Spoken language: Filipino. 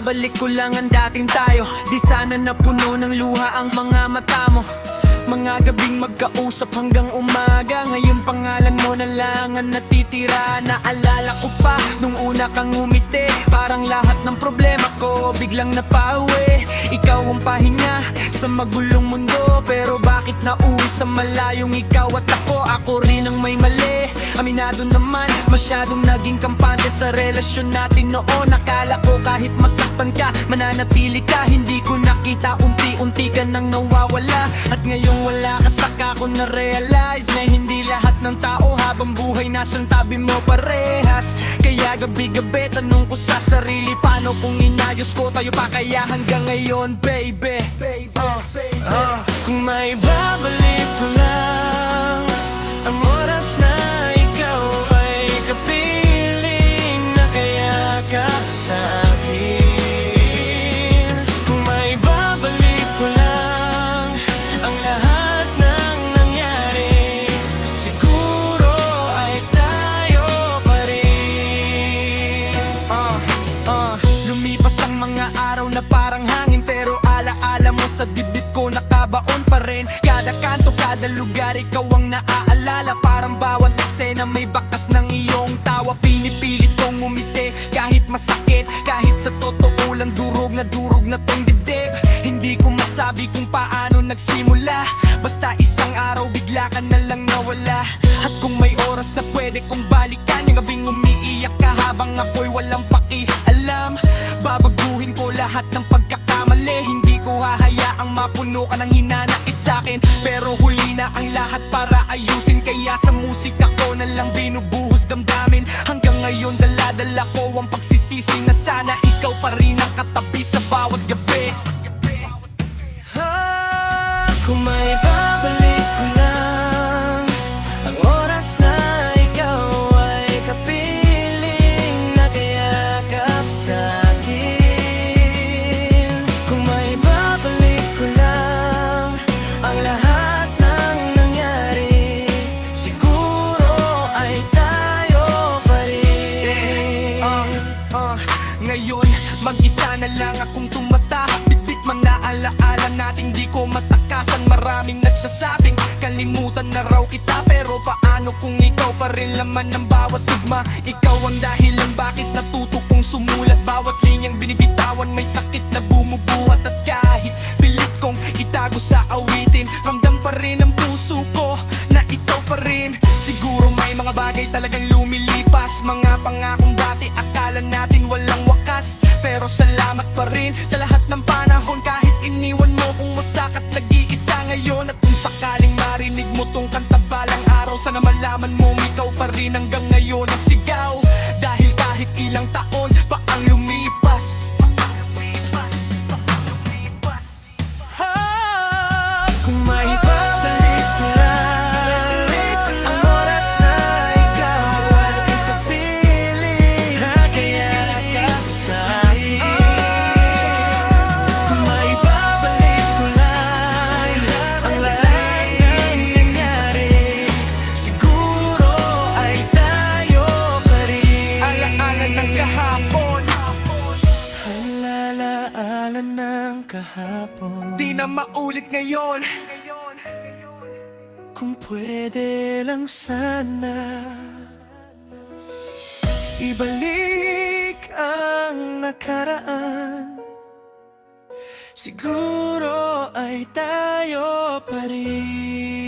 Ibabalik ko lang ang dating tayo. Di sana napuno ng luha ang mga mata mo. Mga gabing magkausap hanggang umaga. Ngayon pangalan mo na lang ang natitira. Naalala ko pa nung una kang umiti. Parang lahat ng problema ko biglang napauwi. Ikaw ang pahinga sa magulong mundo. Pero bakit nauwi sa malayong ikaw at ako? Ako rin ang may mali, aminado naman. Masyadong naging kampante sa relasyon natin noon. Akala ko kahit masaktan ka, mananatili ka. Hindi ko nakita, unti-unti ka nang nawawala. At ngayong wala ka, saka ko na-realize na hindi lahat ng tao habang buhay nasan tabi mo parehas. Kaya gabi-gabi tanong ko sa sarili, paano kung inayos ko tayo pa kaya hanggang ngayon, baby? Kung may babalik ko lang ang oras na ikaw ay kapiling nakayakap sa akin. Kung may babalik ko lang ang lahat ng nangyari, siguro ay tayo pa rin. Lumipas ang mga araw na parang hangin, pero alaala mo sa dibdib ko nakabaon pa rin. Kada kanto, kada lugar, ikaw ang naaalala. Parang bawat eksena may bakas ng iyong tawa. Pinipilit kong umiti kahit masakit, kahit sa totoo lang durog na tong dibdib. Hindi ko masabi kung paano nagsimula, basta isang araw bigla ka na lang nawala. At kung may oras na pwede kong balikan, yung gabing umiiyak ka habang ako'y walang pakialam, babaguhin ko lahat ng pagkakamali. Hindi ko hahayaang mapuno ka ng hinanakit sa'kin. Pero huli na ang lahat para ayusin, kaya sa musika ko na lang binubuhos damdamin. Hanggang ngayon dala-dala ko ang pagsisisi na sana ikaw pa rin ang katabi sa bawat gabi. Kung may babalik ko lang ang oras na ikaw ay kapiling nakayakap sa akin. Kung may babalik ko lang ang lahat ng nangyari, siguro ay tayo pa rin. Ngayon, mag-isa na lang akong tumata. Bitbit mga alaala natin di ko matakasan. Maraming nagsasabing kalimutan na raw kita, pero paano kung ikaw pa rin laman ng bawat tugma? Ikaw ang dahilan bakit natuto kong sumulat. Bawat linyang binibitawan may sakit na bumubuhat. At kahit pilit kong itago sa awitin, ramdam pa rin ang puso ko na ikaw pa rin. Siguro may mga bagay talagang lumilipas, mga pangakong dati akala natin walang wakas. Pero salamat pa rin sa lahat ng panahon, kahit iniwan mo kung masakat nag-iisa ngayon. At kung sakaling marinig mo tong kanta balang araw, sana malaman mo ikaw pa rin hanggang ngayon ang sigaw. Dahil kahit ilang taon pa ang lumipas, kung may babalik ko lang ang oras na ikaw ay kapiling nakayakap sa akin. Kung may babalik ko lang ang lahat ng nangyari, siguro ay tayo pa rin. Alaala ng kahapon, alaala ng kahapon, di na maulit ngayon. Kung pwede lang sana ibalik ang nakaraan, siguro ay tayo pa rin.